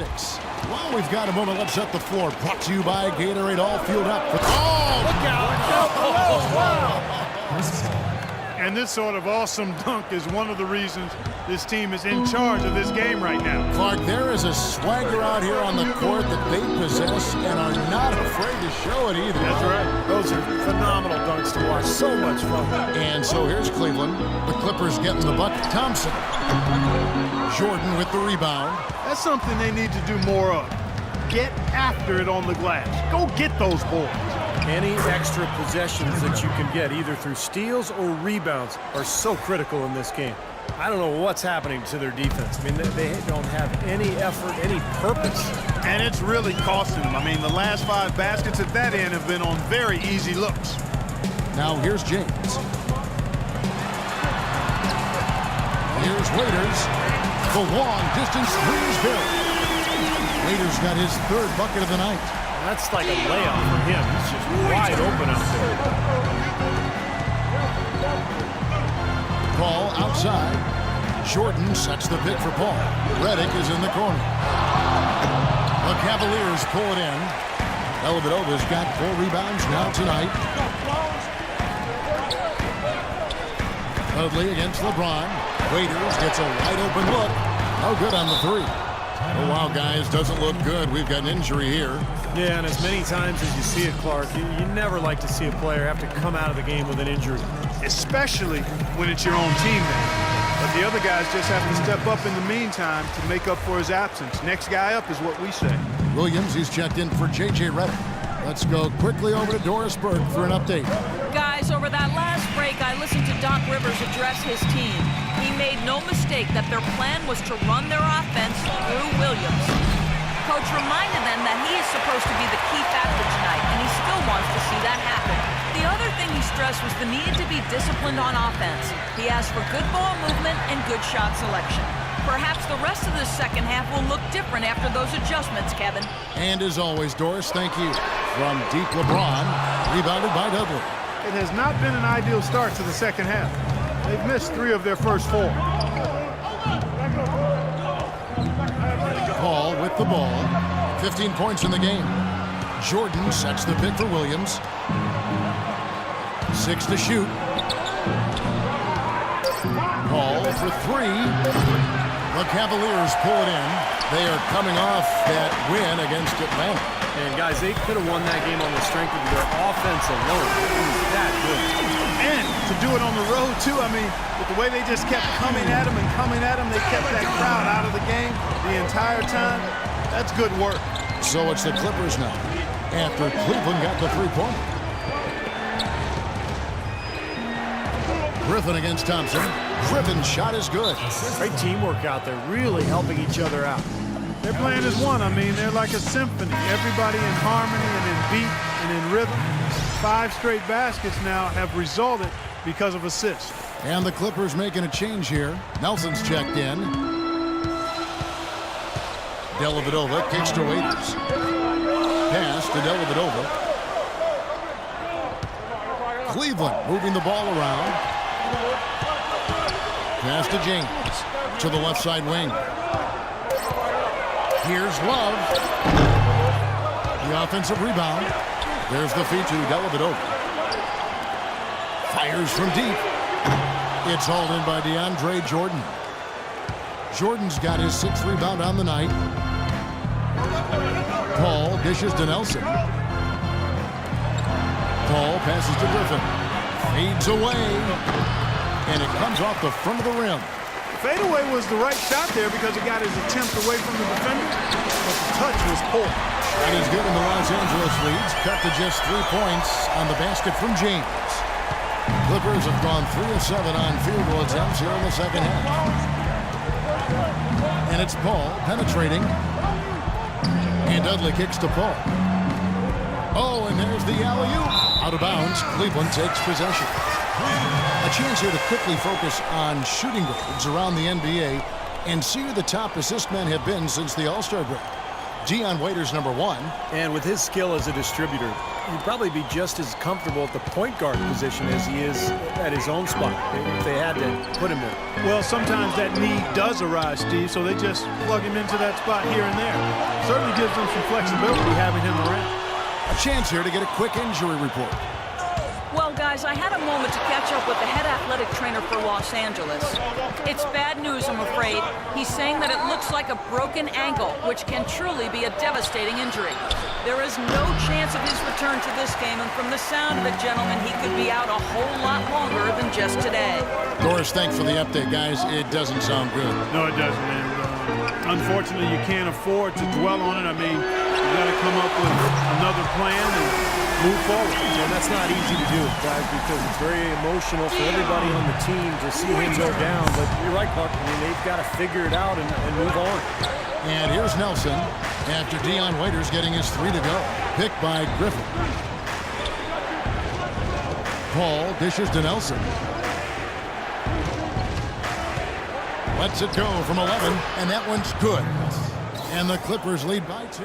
6. Well, we've got a moment. Let's set the floor. Brought to you by Gatorade. All fueled up. Oh, look out. Oh, wow. And this sort of awesome dunk is one of the reasons this team is in charge of this game right now. Clark, there is a swagger out here on the court that they possess and are not afraid to show it either. That's right. Those are phenomenal dunks to watch. So much fun. And so here's Cleveland. The Clippers getting the bucket. Thompson. Jordan with the rebound. That's something they need to do more of. Get after it on the glass. Go get those boards. Any extra possessions that you can get, either through steals or rebounds, are so critical in this game. I don't know what's happening to their defense. I mean, they don't have any effort, any purpose. And it's really costing them. I mean, the last 5 baskets at that end have been on very easy looks. Now here's James. Here's Waiters. The long distance three is good. Waiters got his 3rd bucket of the night. That's like a layup for him. He's just wide open out there. Paul outside. Jordan sets the pick for Paul. Redick is in the corner. The Cavaliers pull it in. Dellavedova's got 4 rebounds now tonight. Dudley against LeBron. Waiters gets a wide open look. No good on the 3. Oh, wow, guys, doesn't look good. We've got an injury here. Yeah, and as many times as you see it, Clark, you never like to see a player have to come out of the game with an injury. Especially when it's your own teammate. But the other guys just have to step up in the meantime to make up for his absence. Next guy up is what we say. Williams, he's checked in for J.J. Redick. Let's go quickly over to Doris Burke for an update. Guys, over that last break, I listened to Doc Rivers address his team. He made no mistake that their plan was to run their offense through Williams. Coach reminded them that he is supposed to be the key factor tonight, and he still wants to see that happen. The other thing he stressed was the need to be disciplined on offense. He asked for good ball movement and good shot selection. Perhaps the rest of the second half will look different after those adjustments, Kevin. And as always, Doris, thank you. From deep LeBron, rebounded by Dudley. It has not been an ideal start to the second half. They've missed 3 of their first 4. Paul with the ball. 15 points in the game. Jordan sets the pick for Williams. 6 to shoot. Paul for 3. The Cavaliers pull it in. They are coming off that win against Atlanta. And guys, they could have won that game on the strength of their offense alone. It was that good. And to do it on the road, too, I mean, with the way they just kept coming at them, they kept that crowd out of the game the entire time. That's good work. So it's the Clippers now, after Cleveland got the 3-pointer. Griffin against Thompson. Griffin's shot is good. Great teamwork out there, really helping each other out. Their plan is one. I mean, they're like a symphony. Everybody in harmony and in beat and in rhythm. 5 straight baskets now have resulted because of assists. And the Clippers making a change here. Nelson's checked in. Dellavedova kicks to Waiters. Pass to Dellavedova. Cleveland moving the ball around. Pass to James. To the left side wing. Here's Love. The offensive rebound. There's the feed to Dellavedova. Fires from deep. It's hauled in by DeAndre Jordan. Jordan's got his 6th rebound on the night. Paul dishes to Nelson. Paul passes to Griffin. Fades away. And it comes off the front of the rim. Fadeaway was the right shot there because it got his attempt away from the defender, but the touch was poor. That is good, and the Los Angeles leads cut to just 3 points on the basket from James. Clippers have gone 3 of 7 on field goal attempts here in the second half. And it's Paul penetrating. And Dudley kicks to Paul. Oh, and there's the alley-oop. Out of bounds, Cleveland takes possession. A chance here to quickly focus on shooting guards around the NBA and see who the top assist men have been since the All-Star break. Dion Waiters, number 1. And with his skill as a distributor, he'd probably be just as comfortable at the point guard position as he is at his own spot if they had to put him there. Well, sometimes that need does arise, Steve, so they just plug him into that spot here and there. Certainly gives them some flexibility having him around. A chance here to get a quick injury report. Well, guys, I had a moment to catch up with the head athletic trainer for Los Angeles. It's bad news, I'm afraid. He's saying that it looks like a broken ankle, which can truly be a devastating injury. There is no chance of his return to this game, and from the sound of it, gentlemen, he could be out a whole lot longer than just today. Doris, thanks for the update, guys. It doesn't sound good. No, it doesn't. And unfortunately, you can't afford to dwell on it. I mean, you got to come up with another plan and move forward. And that's not easy to do, guys, because it's very emotional for everybody on the team to see him go down. But you're right, Buck. I mean, they've got to figure it out and move on. And here's Nelson after Dion Waiters getting his 3 to go. Picked by Griffin. Paul dishes to Nelson. Lets it go from 11, and that one's good. And the Clippers lead by 2.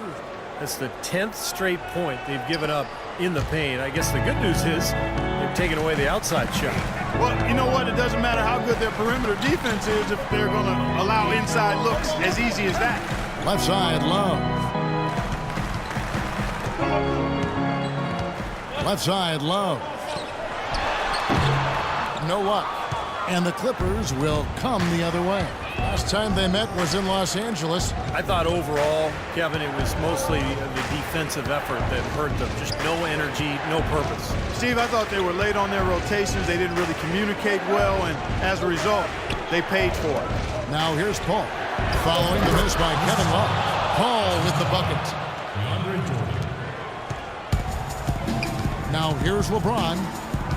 That's the 10th straight point they've given up in the paint. I guess the good news is they've taken away the outside shot. Well, you know what? It doesn't matter how good their perimeter defense is if they're going to allow inside looks as easy as that. Left side, Love. Left side, Love. No up. And the Clippers will come the other way. Last time they met was in Los Angeles. I thought overall, Kevin, it was mostly the defensive effort that hurt them. Just no energy, no purpose. Steve, I thought they were late on their rotations. They didn't really communicate well, and as a result, they paid for it. Now here's Paul. Following the miss by Kevin Love. Paul with the bucket. Now here's LeBron.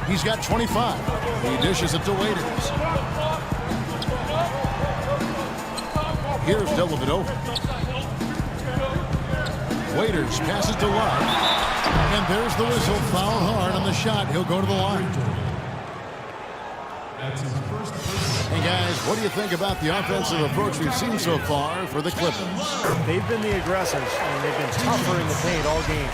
He's got 25. He dishes it to Waiters. Here's Dellavedova. Waiters passes to Love. And there's the whistle. Foul hard on the shot. He'll go to the line. And guys, what do you think about the offensive approach we've seen so far for the Clippers? They've been the aggressors, and they've been tougher in the paint all game.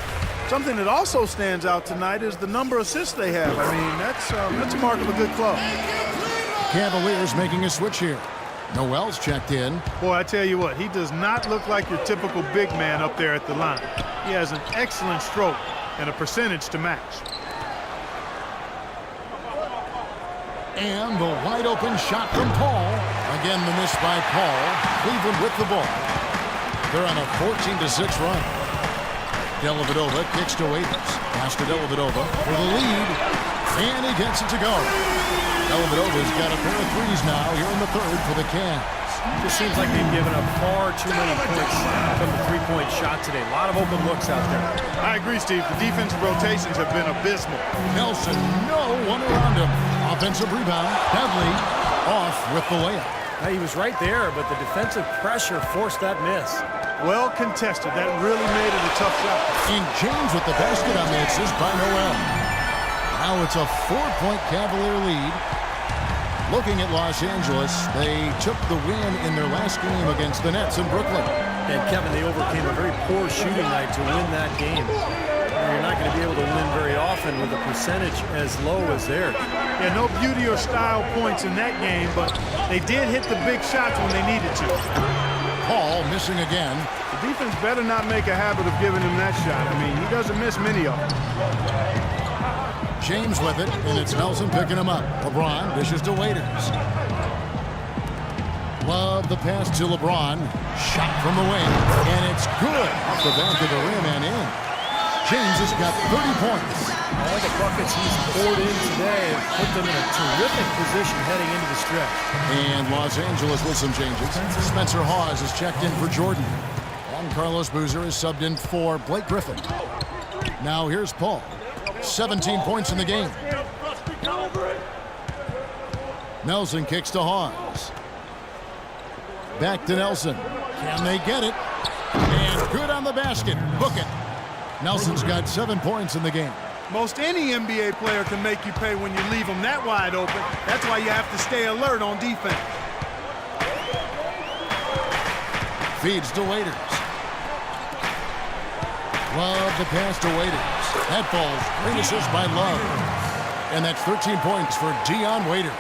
Something that also stands out tonight is the number of assists they have. I mean, that's a mark of a good club. Cavaliers making a switch here. Noel's checked in. Boy, I tell you what, he does not look like your typical big man up there at the line. He has an excellent stroke and a percentage to match. And the wide open shot from Paul. Again, the miss by Paul. Cleveland with the ball. They're on a 14-6 run. Dellavedova kicks to Waiters. Pass to Dellavedova for the lead. And he gets it to go. Dellavedova's got a pair of threes now here in the third for the Cavs. It just seems like they've given up far too many points from the three-point shot today. A lot of open looks out there. I agree, Steve. The defensive rotations have been abysmal. Nelson, no one around him. Offensive rebound. Dudley off with the layup. Now, he was right there, but the defensive pressure forced that miss. Well contested. That really made it a tough shot. And James with the basket on the assist by Noel. Now it's a 4-point Cavalier lead. Looking at Los Angeles, they took the win in their last game against the Nets in Brooklyn. And Kevin, they overcame a very poor shooting night to win that game. You're not going to be able to win very often with a percentage as low as theirs. Yeah, no beauty or style points in that game, but they did hit the big shots when they needed to. Paul missing again. The defense better not make a habit of giving him that shot. I mean, he doesn't miss many of them. James with it, and it's Nelson picking him up. LeBron dishes to Waiters. Love the pass to LeBron. Shot from the wing, and it's good. Off the back of the rim and in. James has got 30 points. All the buckets he's poured in today have put them in a terrific position heading into the stretch. And Los Angeles with some changes. Spencer Hawes is checked in for Jordan. And Carlos Boozer is subbed in for Blake Griffin. Now here's Paul. 17 points in the game. Nelson kicks to Hawes. Back to Nelson. Can they get it? And good on the basket. Book it. Nelson's got 7 points in the game. Most any NBA player can make you pay when you leave them that wide open. That's why you have to stay alert on defense. Feeds to Waiters. Love the pass to Waiters. That falls. Great assist by Love. And that's 13 points for Dion Waiters.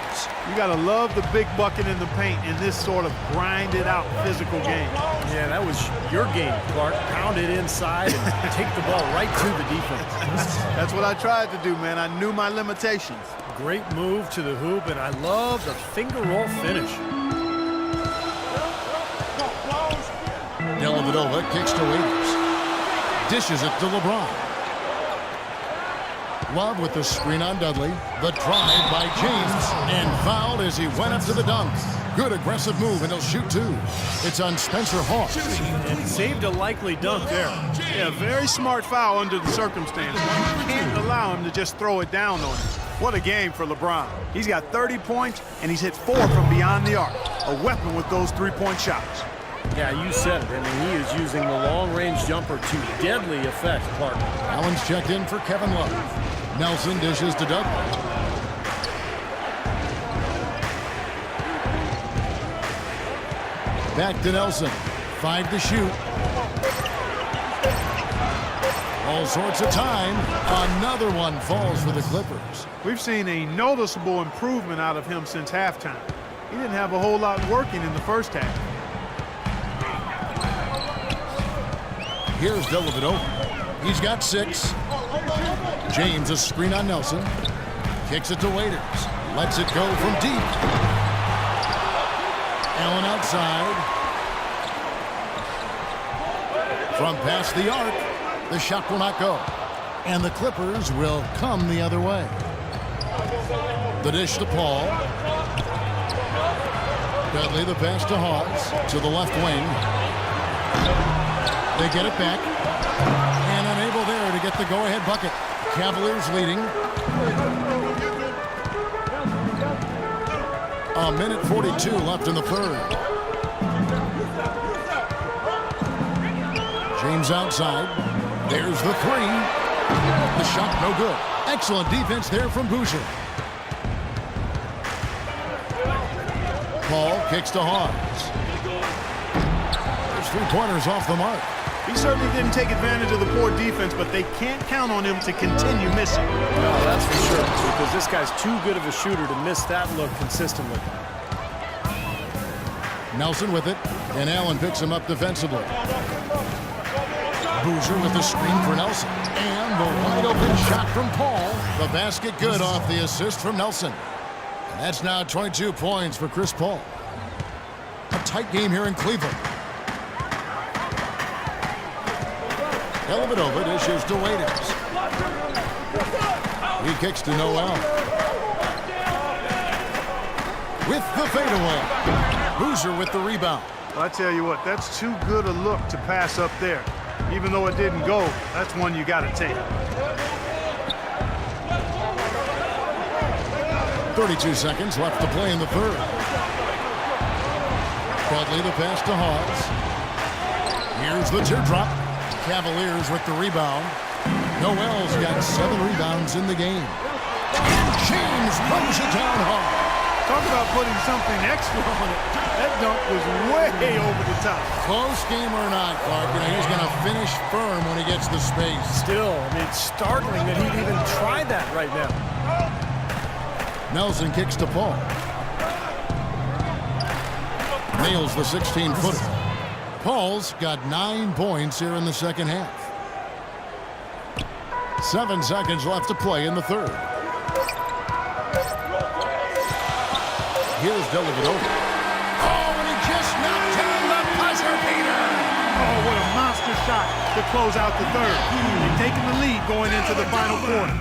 You got to love the big bucket in the paint in this sort of grinded-out physical game. Yeah, that was your game, Clark. Pound it inside and take the ball right to the defense. That's what I tried to do, man. I knew my limitations. Great move to the hoop, and I love the finger roll finish. Dellavedova kicks to Waiters. Dishes it to LeBron. Love with the screen on Dudley. The drive by James. And fouled as he went up to the dunk. Good aggressive move, and he'll shoot two. It's on Spencer Hawks. And saved a likely dunk there. Yeah, very smart foul under the circumstances. You can't allow him to just throw it down on him. What a game for LeBron. He's got 30 points, and he's hit 4 from beyond the arc. A weapon with those three-point shots. Yeah, you said it. I mean, he is using the long-range jumper to deadly effect, Clark. Allen's checked in for Kevin Love. Nelson dishes to Dudley. Back to Nelson. 5 to shoot. All sorts of time. Another one falls for the Clippers. We've seen a noticeable improvement out of him since halftime. He didn't have a whole lot working in the first half. Here's Dellavedova. He's got 6. James a screen on Nelson. Kicks it to Waiters. Lets it go from deep. Allen outside. From past the arc. The shot will not go. And the Clippers will come the other way. The dish to Paul. Dudley the pass to Hawes. To the left wing. They get it back. And unable there to get the go-ahead bucket. Cavaliers leading. A minute 42 left in the third. James outside. There's the three. The shot no good. Excellent defense there from Boozer. Paul kicks to Hawes. There's 3-pointers off the mark. He certainly didn't take advantage of the poor defense, but they can't count on him to continue missing. No, that's for sure, because this guy's too good of a shooter to miss that look consistently. Nelson with it, and Allen picks him up defensively. Boozer with the screen for Nelson. And the wide open shot from Paul. The basket good off the assist from Nelson. And that's now 22 points for Chris Paul. A tight game here in Cleveland. Dellavedova dishes to Waiters. He kicks to Noel. With the fadeaway. Boozer with the rebound. Well, I tell you what, that's too good a look to pass up there. Even though it didn't go, that's one you got to take. 32 seconds left to play in the third. Dudley the pass to Hawes. Here's the teardrop. Cavaliers with the rebound. Noel's got 7 rebounds in the game. And James throws it down hard. Talk about putting something extra on it. That dunk was way over the top. Close game or not, Clark, he's going to finish firm when he gets the space. Still, I mean, it's startling that he'd even try that right now. Nelson kicks to Paul. Nails the 16-footer. Paul's got 9 points here in the second half. 7 seconds left to play in the third. Here's Dellavedova. Oh, and he just knocked down the buzzer beater. Oh, what a monster shot to close out the third. They've taken the lead going into the final quarter.